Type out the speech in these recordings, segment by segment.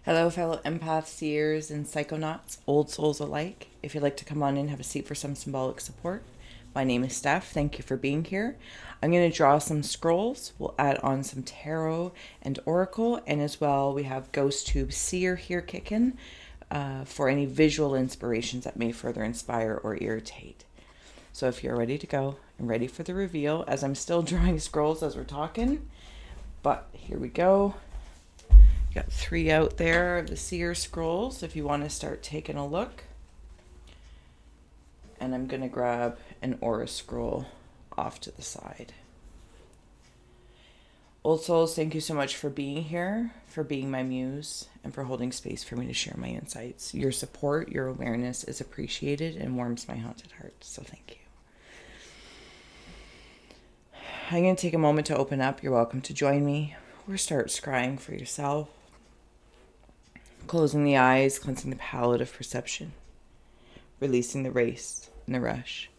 Hello, fellow empaths, seers, and psychonauts, old souls alike. If you'd like to come on in, have a seat for some symbolic support. My name is Steph. Thank you for being here. I'm going to draw some scrolls. We'll add on some tarot and oracle, and as well, we have Ghost Tube Seer here kicking for any visual inspirations that may further inspire or irritate. So if you're ready to go and ready for the reveal, as I'm still drawing scrolls as we're talking, but here we go. Got 3 out there of the Seer scrolls if you want to start taking a look. And I'm going to grab an aura scroll off to the side. Old souls, thank you so much for being here, for being my muse, and for holding space for me to share my insights. Your support, your awareness is appreciated and warms my haunted heart, so thank you. I'm going to take a moment to open up. You're welcome to join me or start scrying for yourself. Closing the eyes, cleansing the palette of perception, releasing the race and the rush,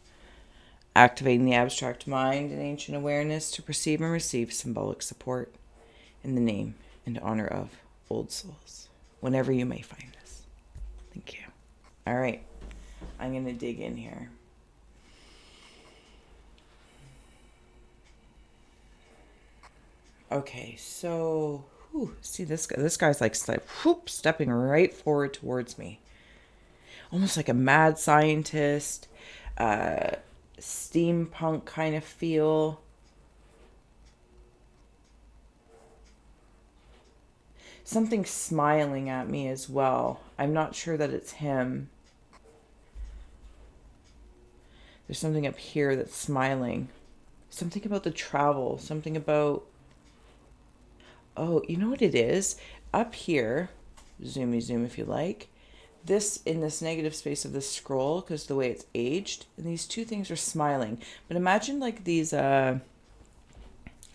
activating the abstract mind and ancient awareness to perceive and receive symbolic support in the name and honor of old souls, whenever you may find us. Thank you. All right, I'm going to dig in here. Okay, so see this guy. This guy's like stepping right forward towards me, almost like a mad scientist, steampunk kind of feel. Something smiling at me as well. I'm not sure that it's him. There's something up here that's smiling. Something about the travel. Something about... Oh, you know what it is? Up here, zoom if you like, this in this negative space of this scroll, because the way it's aged, and these two things are smiling. But imagine like these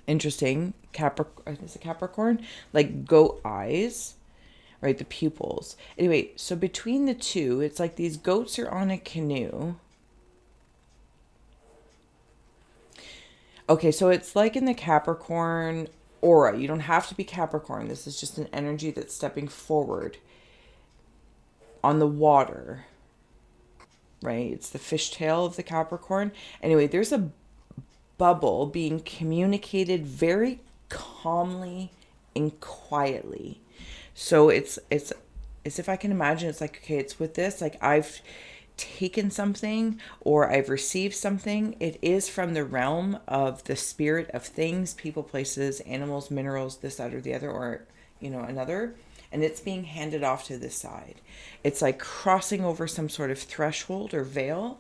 interesting Capricorn, like goat eyes, right? The pupils. Anyway, so between the two, it's like these goats are on a canoe. Okay, so it's like in the Capricorn aura. You don't have to be Capricorn. This is just an energy that's stepping forward on the water, right? It's the fishtail of the Capricorn. Anyway, there's a bubble being communicated very calmly and quietly. So it's as if I can imagine, it's like, okay, it's with this, like I've taken something or I've received something. It is from the realm of the spirit of things, people, places, animals, minerals, this, that, or the other, or, another. And it's being handed off to this side. It's like crossing over some sort of threshold or veil.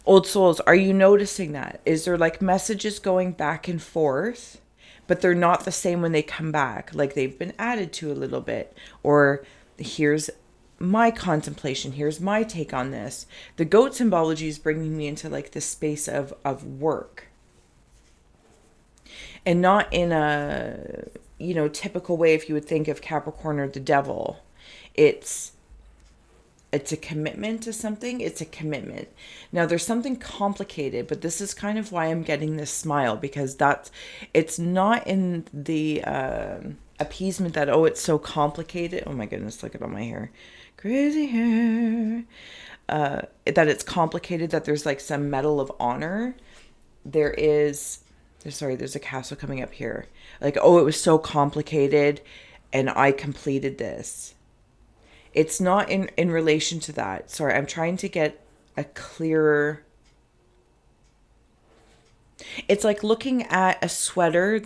Old souls, are you noticing that? Is there like messages going back and forth? But they're not the same when they come back. Like they've been added to a little bit. Or here's my contemplation. Here's my take on this. The goat symbology is bringing me into like this space of work. And not in a, typical way if you would think of Capricorn or the devil. It's a commitment to something. It's a commitment. Now there's something complicated, but this is kind of why I'm getting this smile, because it's not in the appeasement that, oh, it's so complicated. Oh my goodness, look at all my hair. Crazy hair. That it's complicated, that there's like some medal of honor. There's a castle coming up here. Like, oh, it was so complicated and I completed this. It's not in relation to that. Sorry, I'm trying to get a clearer... It's like looking at a sweater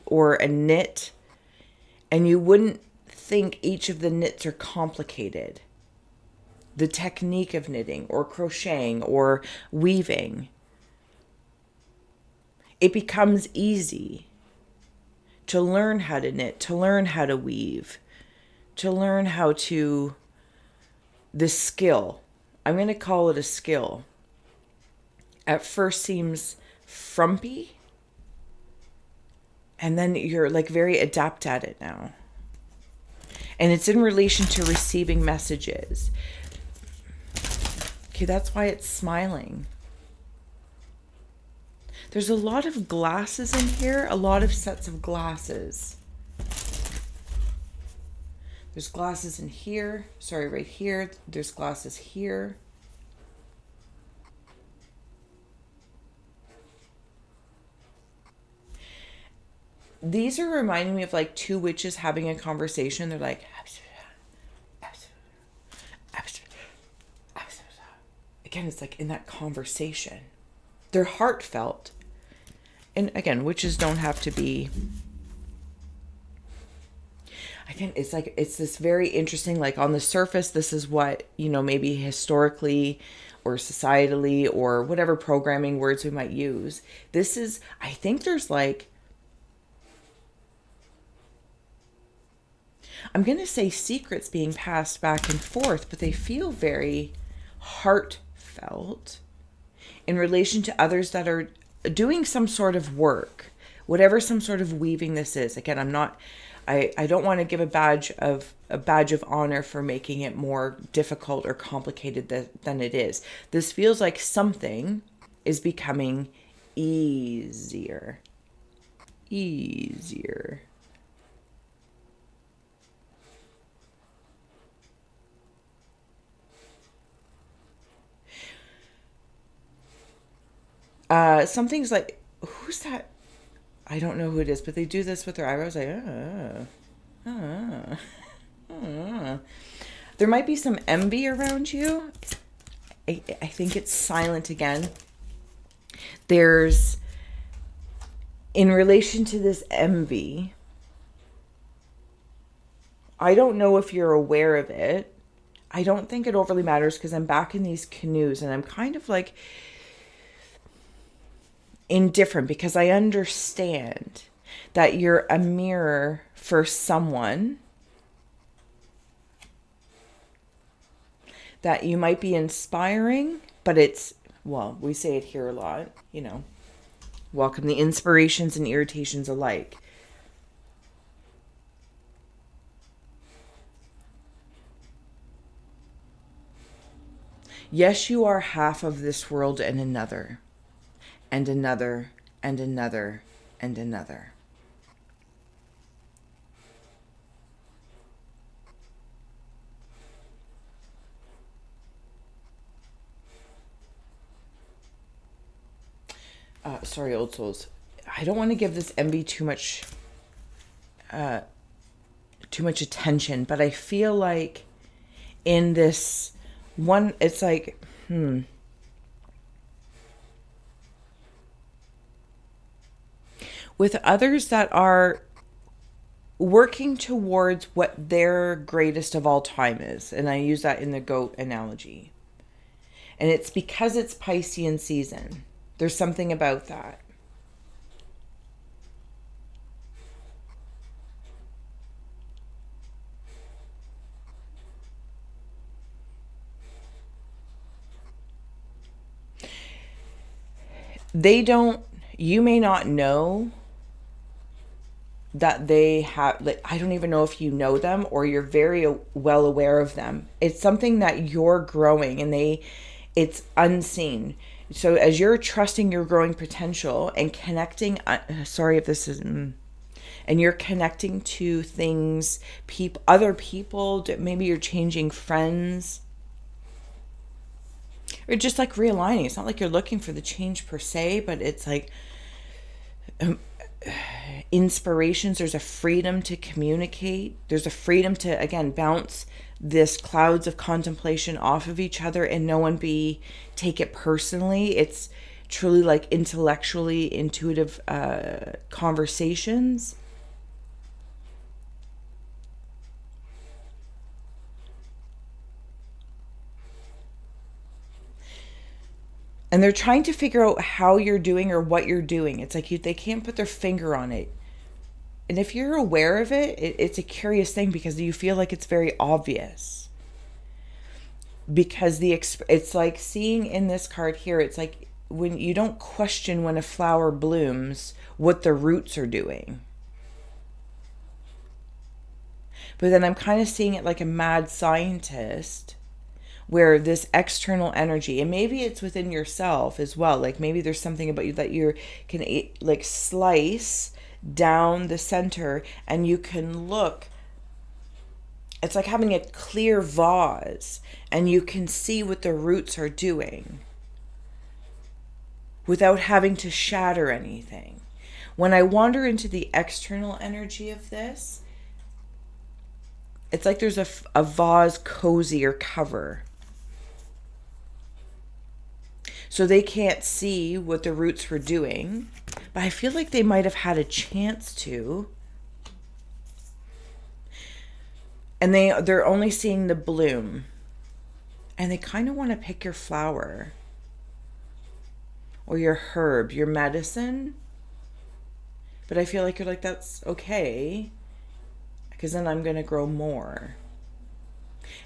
or a knit, and you wouldn't think each of the knits are complicated. The technique of knitting or crocheting or weaving. It becomes easy to learn how to knit, to learn how to weave, to learn how to, this skill, I'm going to call it a skill, at first seems frumpy, and then you're like very adept at it now. And it's in relation to receiving messages. Okay, that's why it's smiling. There's a lot of glasses in here, a lot of sets of glasses. There's glasses in here. Sorry, right here. There's glasses here. These are reminding me of like two witches having a conversation. They're like, again, it's like in that conversation. They're heartfelt. And again, witches don't have to be... Again, it's like, it's this very interesting, like on the surface, this is what, you know, maybe historically or societally or whatever programming words we might use. This is, I think there's like, I'm going to say secrets being passed back and forth, but they feel very heartfelt in relation to others that are doing some sort of work, whatever some sort of weaving this is. Again, I don't want to give a badge of honor for making it more difficult or complicated than it is. This feels like something is becoming easier. Something's like, who's that? I don't know who it is, but they do this with their eyebrows. Like, There might be some envy around you. I think it's silent again. There's, in relation to this envy, I don't know if you're aware of it. I don't think it overly matters because I'm back in these canoes and I'm kind of like indifferent because I understand that you're a mirror for someone that you might be inspiring, but it's, well, we say it here a lot, you know, welcome the inspirations and irritations alike. Yes, you are half of this world and another. And another, and another, and another. Sorry, old souls. I don't want to give this envy too much attention, but I feel like in this one, it's like, with others that are working towards what their greatest of all time is. And I use that in the goat analogy. And it's because it's Piscean season. There's something about that. You may not know that they have, like, I don't even know if you know them or you're very well aware of them. It's something that you're growing and it's unseen. So as you're trusting your growing potential and connecting, sorry if this isn't, and you're connecting to things, other people, maybe you're changing friends, or just like realigning. It's not like you're looking for the change per se, but it's like inspirations. There's a freedom to communicate. There's a freedom to, again, bounce this clouds of contemplation off of each other and no one take it personally. It's truly like intellectually intuitive conversations. And they're trying to figure out how you're doing or what you're doing. It's like they can't put their finger on it. And if you're aware of it, it's a curious thing because you feel like it's very obvious. Because it's like seeing in this card here, it's like when you don't question when a flower blooms, what the roots are doing. But then I'm kind of seeing it like a mad scientist where this external energy, and maybe it's within yourself as well, like maybe there's something about you that you can like slice down the center, and you can look, it's like having a clear vase, and you can see what the roots are doing without having to shatter anything. When I wander into the external energy of this, it's like there's a vase cozy or cover. So they can't see what the roots were doing, but I feel like they might have had a chance to. And they're only seeing the bloom. And they kind of want to pick your flower or your herb, your medicine. But I feel like you're like, that's okay, because then I'm going to grow more.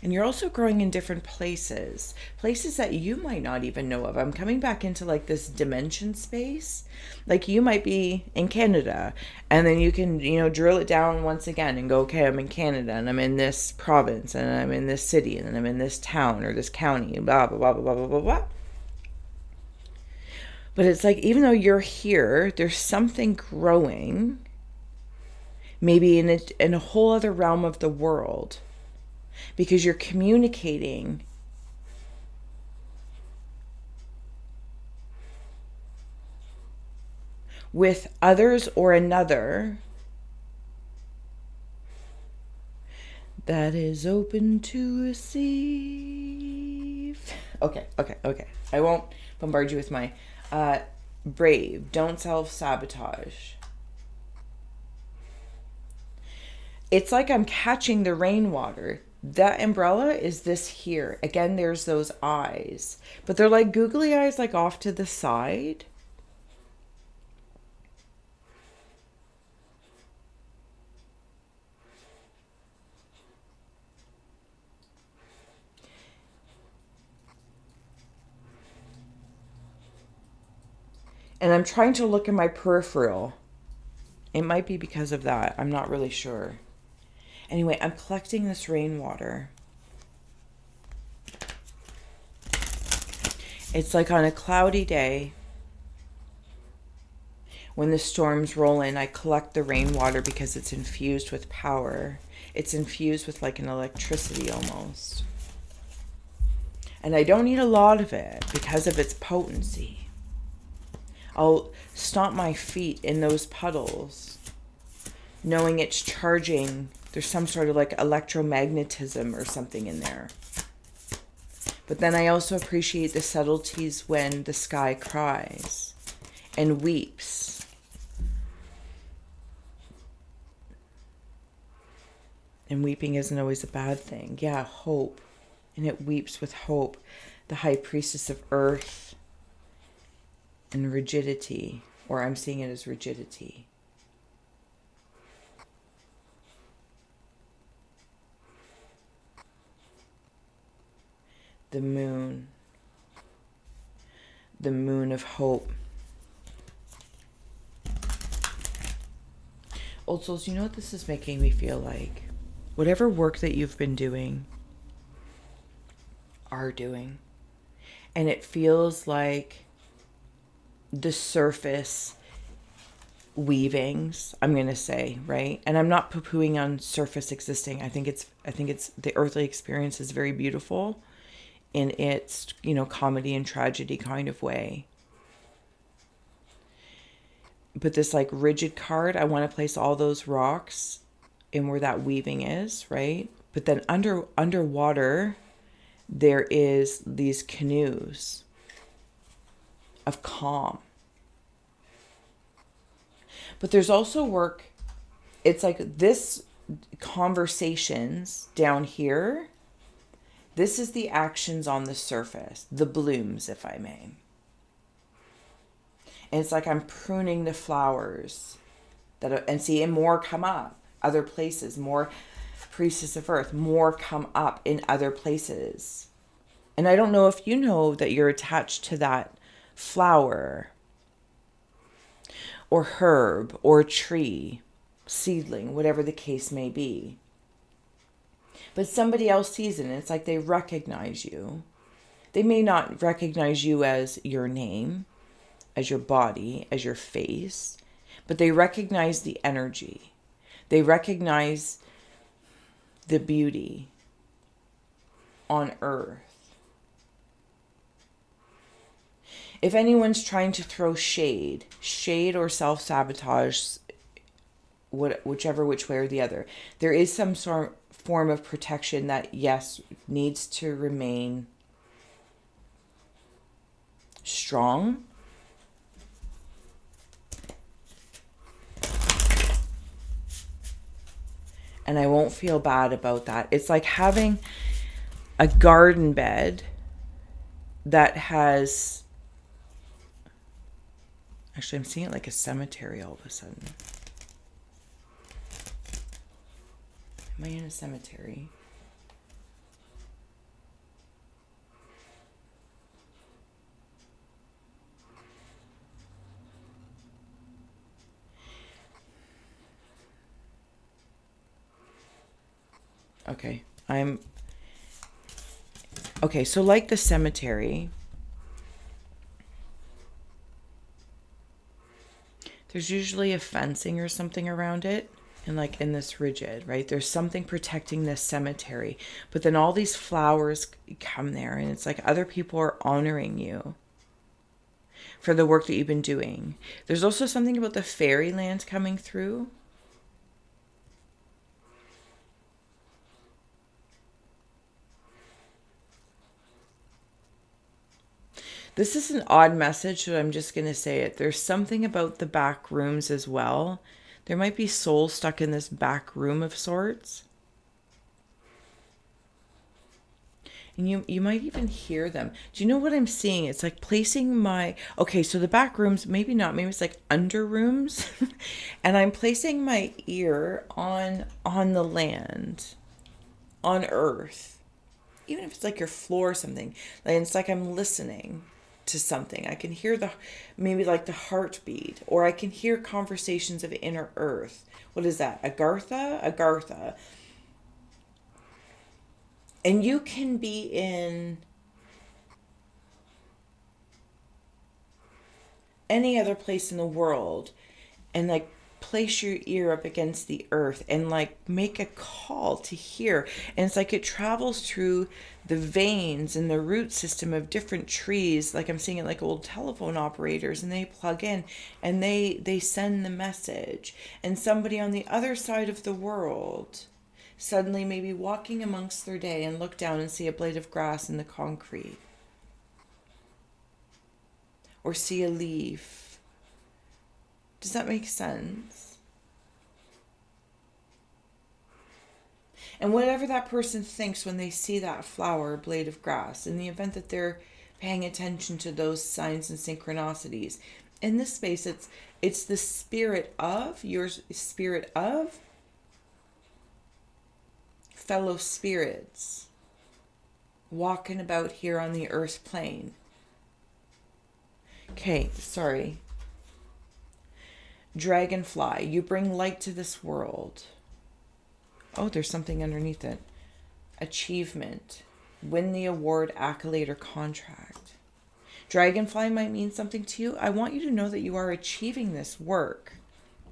And you're also growing in different places that you might not even know of. I'm coming back into like this dimension space. Like you might be in Canada, and then you can, drill it down once again and go, okay, I'm in Canada, and I'm in this province, and I'm in this city, and then I'm in this town or this county, and blah, blah, blah, blah, blah, blah, blah. But it's like, even though you're here, there's something growing, maybe in a whole other realm of the world, because you're communicating with others or another that is open to receive. Okay. I won't bombard you with my brave. Don't self-sabotage. It's like I'm catching the rainwater. That umbrella is this here. Again, there's those eyes. But they're like googly eyes, like off to the side. And I'm trying to look in my peripheral. It might be because of that. I'm not really sure. Anyway, I'm collecting this rainwater. It's like on a cloudy day, when the storms roll in, I collect the rainwater because it's infused with power. It's infused with like an electricity almost. And I don't need a lot of it because of its potency. I'll stomp my feet in those puddles, knowing it's charging. There's some sort of like electromagnetism or something in there. But then I also appreciate the subtleties when the sky cries and weeps. And weeping isn't always a bad thing. Yeah, hope. And it weeps with hope. The high priestess of earth and rigidity, or I'm seeing it as rigidity. The moon of hope. Old souls, you know what this is making me feel like? Whatever work that you've been doing, are doing, and it feels like the surface weavings, I'm going to say, right? And I'm not poo-pooing on surface existing. I think it's the earthly experience is very beautiful in its, comedy and tragedy kind of way. But this like rigid card, I want to place all those rocks in where that weaving is, right? But then underwater, there is these canoes of calm. But there's also work. It's like this conversations down here. This is the actions on the surface, the blooms, if I may. And it's like I'm pruning the flowers and more come up other places, more priestess of earth, more come up in other places. And I don't know if you know that you're attached to that flower or herb or tree, seedling, whatever the case may be. But somebody else sees it and it's like they recognize you. They may not recognize you as your name, as your body, as your face, but they recognize the energy. They recognize the beauty on earth. If anyone's trying to throw shade or self-sabotage, whichever which way or the other, there is some form of protection that, yes, needs to remain strong. And I won't feel bad about that. It's like having a garden bed that has... Actually, I'm seeing it like a cemetery all of a sudden. Am I in a cemetery? Okay, okay, so like the cemetery, there's usually a fencing or something around it, and like in this rigid, right? There's something protecting this cemetery, but then all these flowers come there, and it's like other people are honoring you for the work that you've been doing. There's also something about the fairyland coming through. This is an odd message, so I'm just going to say it. There's something about the back rooms as well. There might be souls stuck in this back room of sorts. And you might even hear them. Do you know what I'm seeing? It's like placing my... Okay, so the back rooms, maybe not. Maybe it's like under rooms. And I'm placing my ear on the land, on earth. Even if it's like your floor or something. And it's like I'm listening to something. I can hear maybe like the heartbeat, or I can hear conversations of inner earth. What is that? Agartha. And you can be in any other place in the world and like place your ear up against the earth and like make a call to hear. And it's like it travels through the veins and the root system of different trees. Like I'm seeing it like old telephone operators, and they plug in and they send the message. And somebody on the other side of the world suddenly maybe walking amongst their day and look down and see a blade of grass in the concrete, or see a leaf. Does that make sense? And whatever that person thinks when they see that flower or blade of grass, in the event that they're paying attention to those signs and synchronicities, in this space, it's the spirit of fellow spirits walking about here on the earth plane. Okay, sorry. Dragonfly, you bring light to this world. Oh, there's something underneath it. Achievement. Win the award, accolade, or contract. Dragonfly might mean something to you. I want you to know that you are achieving this work.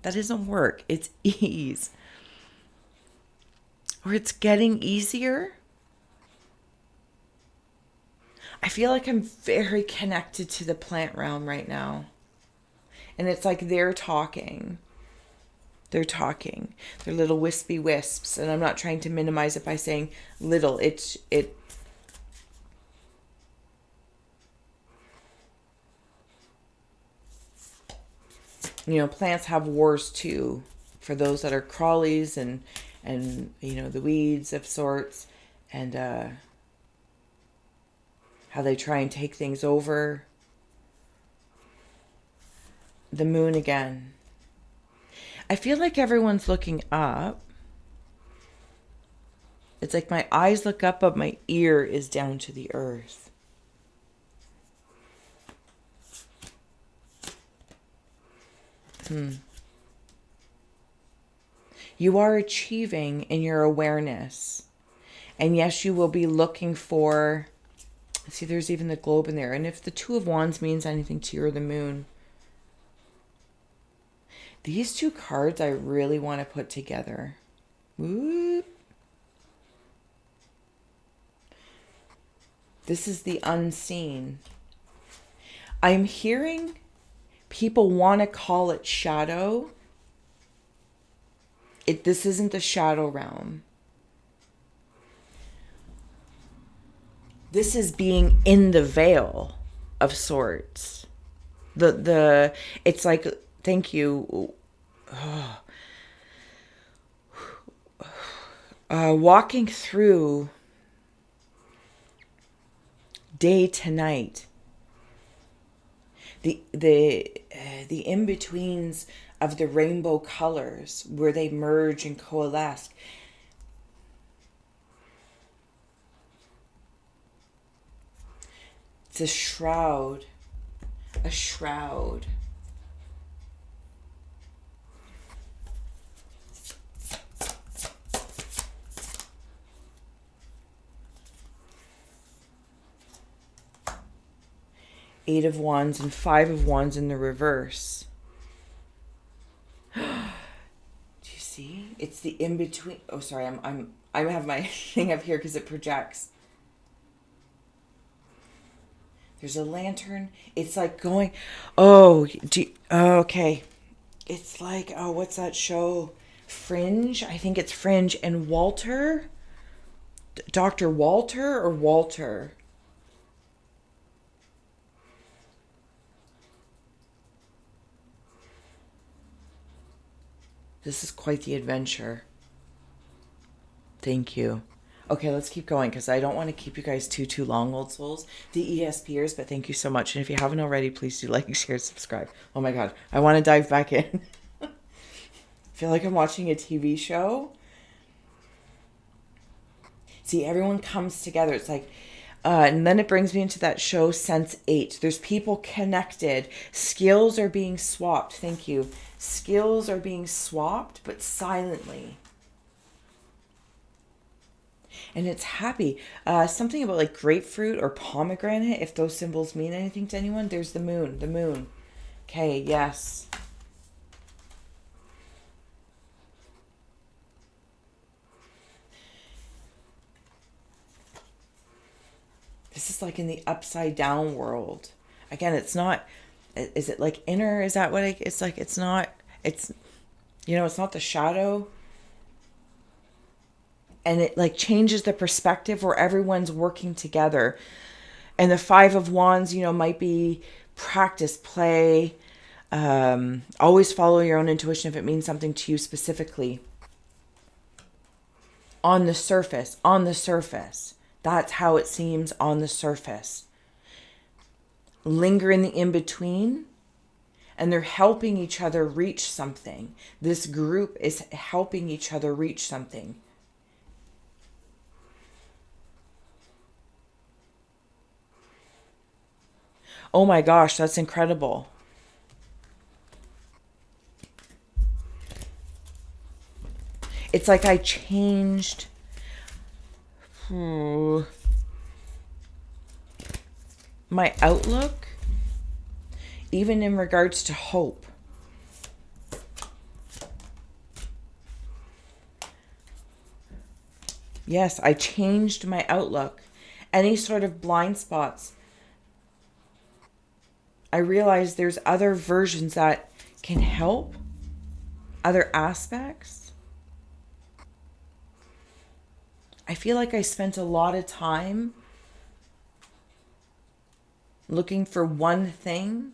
That isn't work. It's ease. Or it's getting easier. I feel like I'm very connected to the plant realm right now. And it's like they're talking. They're talking. They're little wispy wisps. And I'm not trying to minimize it by saying little. Plants have wars too. For those that are crawlies and the weeds of sorts. And how they try and take things over. The moon again. I feel like everyone's looking up. It's like my eyes look up, but my ear is down to the earth. You are achieving in your awareness. And yes, you will be looking for, see, there's even the globe in there. And if the Two of Wands means anything to you, or the moon, these two cards I really want to put together. Whoop. This is the unseen. I'm hearing people want to call it shadow. This isn't the shadow realm. This is being in the veil of sorts. It's like, thank you. Walking through day to night. The in-betweens of the rainbow colors where they merge and coalesce. It's a shroud. A shroud. Eight of Wands and Five of Wands in the reverse. Do you see? It's the in-between. Oh, sorry. I have my thing up here because it projects. There's a lantern. It's like going, okay. It's like, what's that show? Fringe? I think it's Fringe. And Walter? Dr. Walter or Walter? This is quite the adventure. Thank you. Okay, let's keep going because I don't want to keep you guys too long, old souls. The ESPers, but thank you so much. And if you haven't already, please do like, share, subscribe. Oh my God, I want to dive back in. I feel like I'm watching a TV show. See, everyone comes together. It's like, and then it brings me into that show, Sense8. There's people connected. Skills are being swapped. Thank you. Skills are being swapped, but silently. And it's happy. Something about like grapefruit or pomegranate, if those symbols mean anything to anyone. There's the moon. The moon. Okay, yes. This is like in the upside down world. Again, it's not, is it like inner? Is that what it's like? It's not, it's not the shadow. And it like changes the perspective where everyone's working together. And the Five of Wands, might be practice, play. Always follow your own intuition if it means something to you specifically. On the surface. That's how it seems on the surface. Linger in the in-between. And they're helping each other reach something. This group is helping each other reach something. Oh my gosh, that's incredible. It's like I changed my outlook, even in regards to hope. Yes, I changed my outlook. Any sort of blind spots. I realize there's other versions that can help, other aspects. I feel like I spent a lot of time looking for one thing.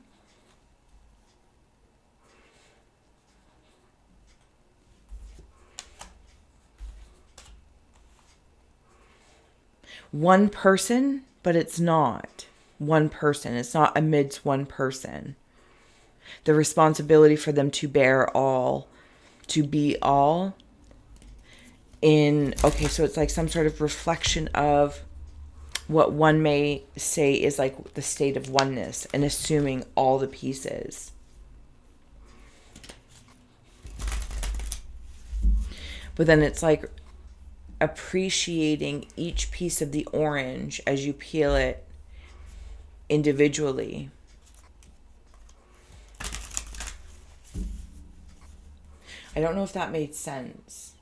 One person, but it's not one person. It's not amidst one person. The responsibility for them to bear all, to be all in, okay, so it's like some sort of reflection of what one may say is like the state of oneness and assuming all the pieces. But then it's like appreciating each piece of the orange as you peel it individually. I don't know if that made sense.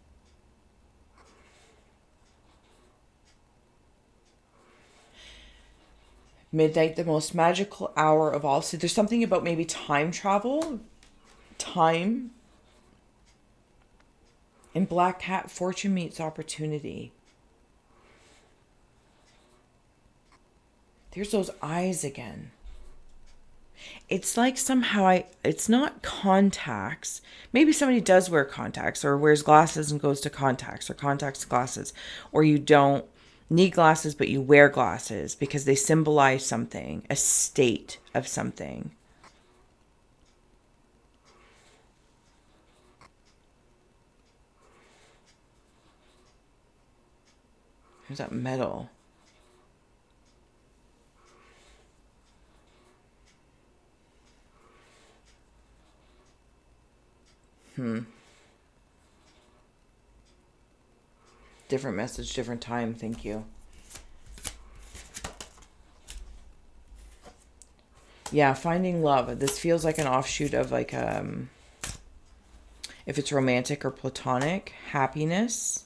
Midnight, the most magical hour of all. So there's something about maybe time travel, time. In Black Cat, fortune meets opportunity. There's those eyes again. It's like somehow it's not contacts. Maybe somebody does wear contacts or wears glasses and goes to contacts, or contacts to glasses, or you don't need glasses but you wear glasses because they symbolize something, a state of something. There's that metal. Different message, different time. Thank you. Yeah, finding love. This feels like an offshoot of like if it's romantic or platonic, happiness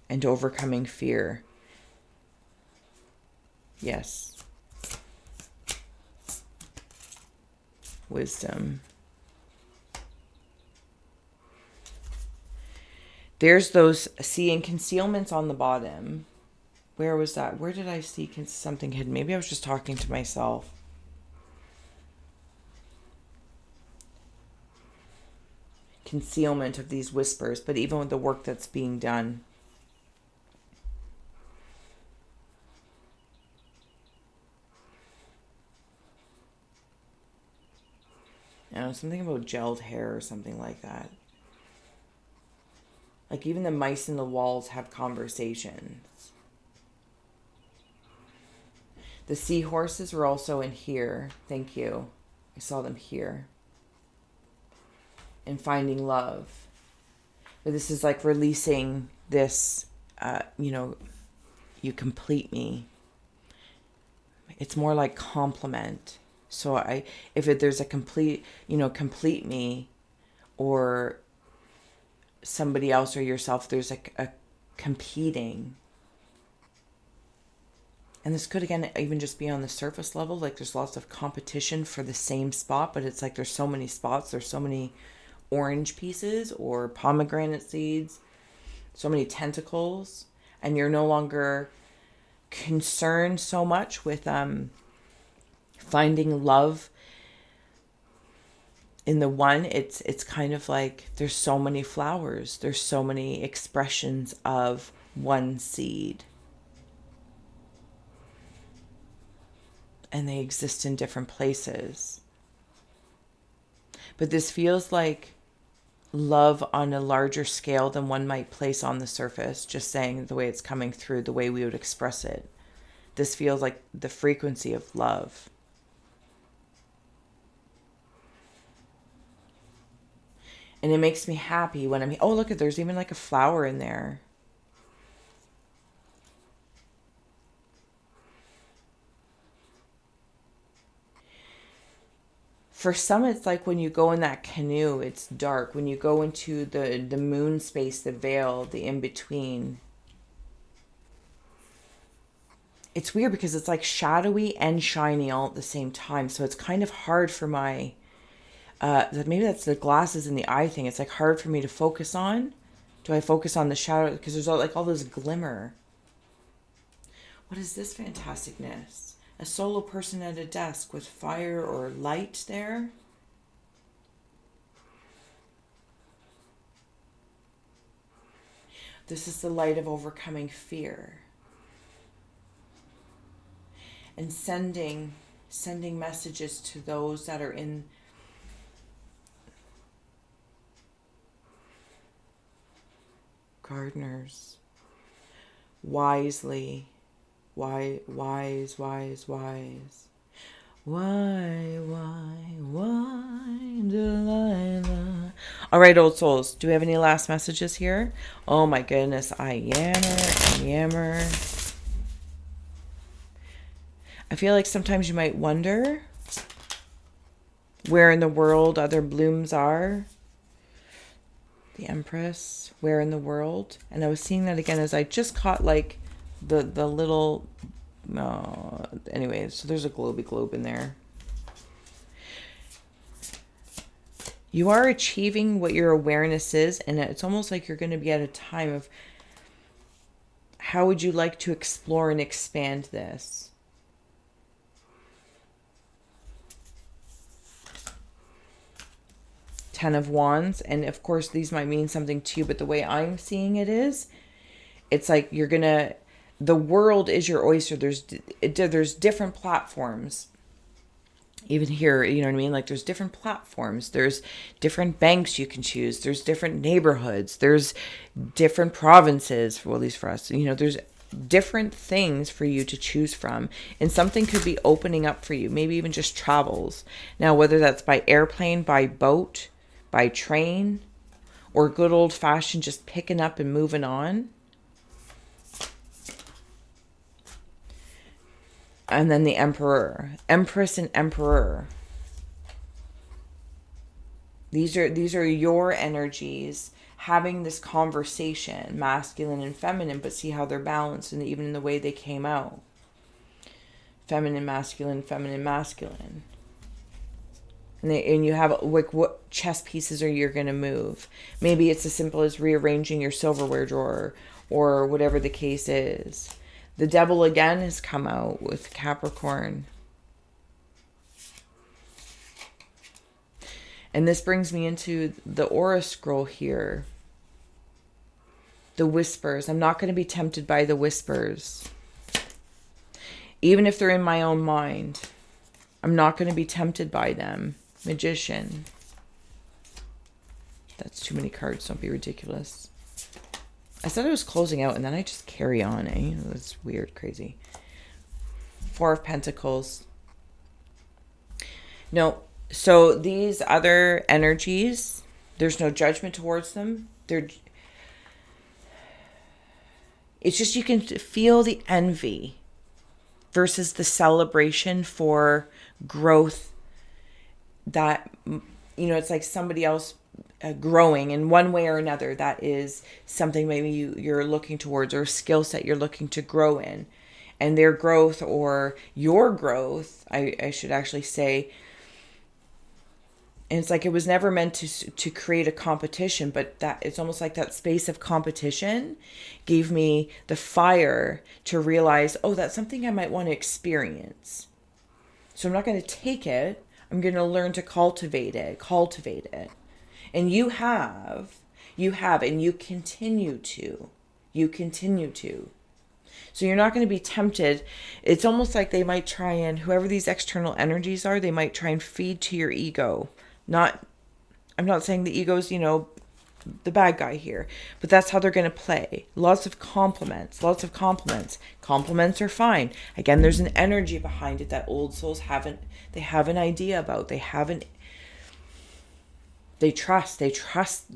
and overcoming fear. Yes. Wisdom. There's those seeing concealments on the bottom. Where was that? Where did I see something hidden? Maybe I was just talking to myself. Concealment of these whispers, but even with the work that's being done. I don't know, something about gelled hair or something like that. Like even the mice in the walls have conversations. The seahorses were also in here. Thank you. I saw them here. And finding love. But this is like releasing this, you complete me. It's more like compliment. So there's a complete me, or somebody else or yourself, there's a competing. And this could, again, even just be on the surface level. Like there's lots of competition for the same spot, but it's like there's so many spots. There's so many orange pieces or pomegranate seeds, so many tentacles. And you're no longer concerned so much with finding love in the one. It's kind of like there's so many flowers. There's so many expressions of one seed. And they exist in different places. But this feels like love on a larger scale than one might place on the surface, just saying the way it's coming through, the way we would express it. This feels like the frequency of love. And it makes me happy when oh, look, there's even like a flower in there. For some, it's like when you go in that canoe, it's dark. When you go into the moon space, the veil, the in-between, it's weird because it's like shadowy and shiny all at the same time. So it's kind of hard for my, maybe that's the glasses and the eye thing. It's like hard for me to focus on. Do I focus on the shadow? Because there's all this glimmer. What is this fantasticness? A solo person at a desk with fire or light there. This is the light of overcoming fear. And sending messages to those that are in gardeners. Wisely. Wise. Why, Delilah? All right, old souls, do we have any last messages here? Oh my goodness, I yammer. I feel like sometimes you might wonder where in the world other blooms are. The Empress, where in the world? And I was seeing that again as I just caught like the little, anyway, so there's a globe in there. You are achieving what your awareness is, and it's almost like you're going to be at a time of how would you like to explore and expand this? Ten of Wands, and of course these might mean something to you, but the way I'm seeing it is, it's like you're going to, the world is your oyster. There's different platforms. Even here, you know what I mean? Like there's different platforms. There's different banks you can choose. There's different neighborhoods. There's different provinces, well, at least for us. You know, there's different things for you to choose from. And something could be opening up for you. Maybe even just travels. Now, whether that's by airplane, by boat, by train, or good old fashioned just picking up and moving on. And then the Emperor, Empress and Emperor. These are your energies having this conversation, masculine and feminine, but see how they're balanced, and even in the way they came out. Feminine, masculine, feminine, masculine. And you have like what chess pieces are you going to move? Maybe it's as simple as rearranging your silverware drawer or whatever the case is. The Devil again has come out with Capricorn. And this brings me into the aura scroll here. The whispers. I'm not going to be tempted by the whispers. Even if they're in my own mind, I'm not going to be tempted by them. Magician. That's too many cards. Don't be ridiculous. I said I was closing out, and then I just carry on, eh? That's weird, crazy. Four of Pentacles. No, so these other energies, there's no judgment towards them. It's just you can feel the envy versus the celebration for growth that, you know, it's like somebody else growing in one way or another. That is something maybe you're looking towards, or a skill set you're looking to grow in, and their growth or your growth, I should actually say. And it's like it was never meant to create a competition, but that it's almost like that space of competition gave me the fire to realize, oh, that's something I might want to experience. So I'm not going to take it. I'm going to learn to cultivate it. And you have, and you continue to. So you're not going to be tempted. It's almost like they might try and, whoever these external energies are, they might try and feed to your ego. I'm not saying the ego's, you know, the bad guy here, but that's how they're going to play. Lots of compliments. Compliments are fine. Again, there's an energy behind it that old souls have an idea about. They trust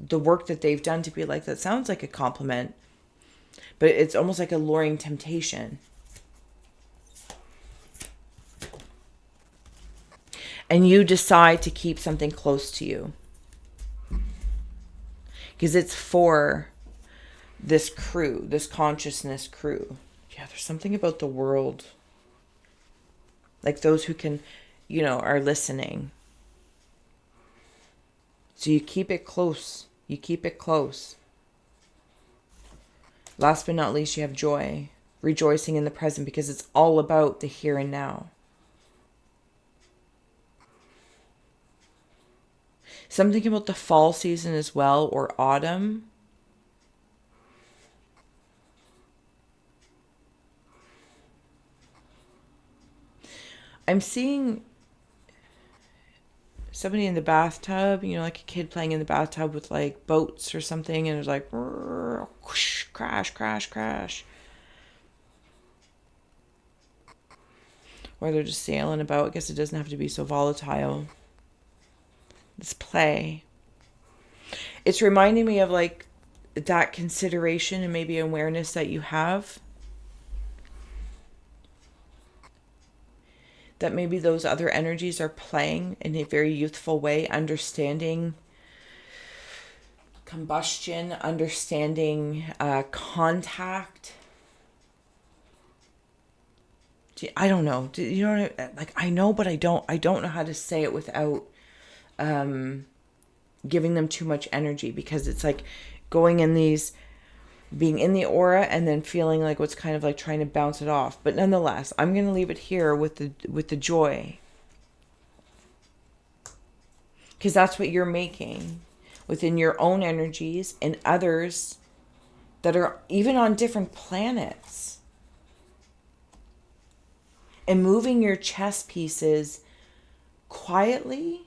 the work that they've done to be like, that sounds like a compliment, but it's almost like a luring temptation. And you decide to keep something close to you because it's for this crew, this consciousness crew. Yeah, there's something about the world, like those who can, you know, are listening. So you keep it close. Last but not least, you have joy, rejoicing in the present, because it's all about the here and now. Something about the fall season as well, or autumn. I'm seeing somebody in the bathtub, you know, like a kid playing in the bathtub with like boats or something, and it's like whoosh, crash. Or they're just sailing about. I guess it doesn't have to be so volatile. This play. It's reminding me of like that consideration and maybe awareness that you have. That maybe those other energies are playing in a very youthful way, understanding combustion, understanding contact. I don't know. You know, like I know, but I don't know how to say it without giving them too much energy, because it's like going in these, being in the aura and then feeling like what's kind of like trying to bounce it off. But nonetheless, I'm going to leave it here with the joy, because that's what you're making within your own energies and others that are even on different planets, and moving your chess pieces quietly.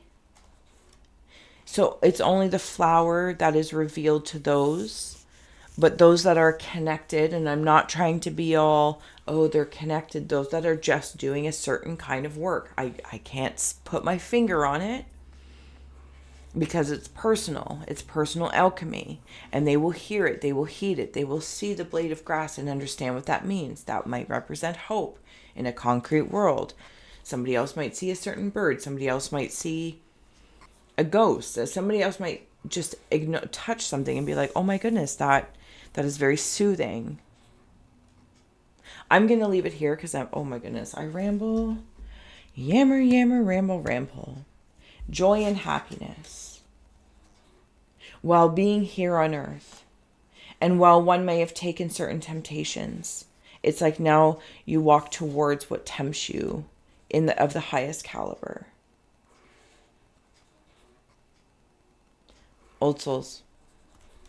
So it's only the flower that is revealed to those, but those that are connected, and I'm not trying to be all, oh, they're connected, those that are just doing a certain kind of work. I can't put my finger on it, because it's personal alchemy, and they will hear it, they will heed it, they will see the blade of grass and understand what that means. That might represent hope in a concrete world. Somebody else might see a certain bird, somebody else might see a ghost, somebody else might just touch something and be like, oh my goodness, that is very soothing. I'm gonna leave it here because oh my goodness, I ramble, yammer, ramble. Joy and happiness while being here on earth. And while one may have taken certain temptations, it's like now you walk towards what tempts you of the highest caliber. Old souls,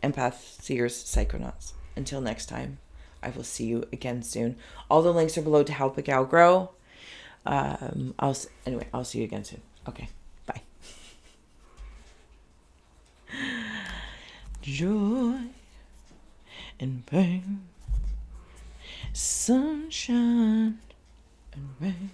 empaths, seers, psychonauts. Until next time, I will see you again soon. All the links are below to help a gal grow. I'll see you again soon. Okay, bye. Joy and pain, sunshine and rain.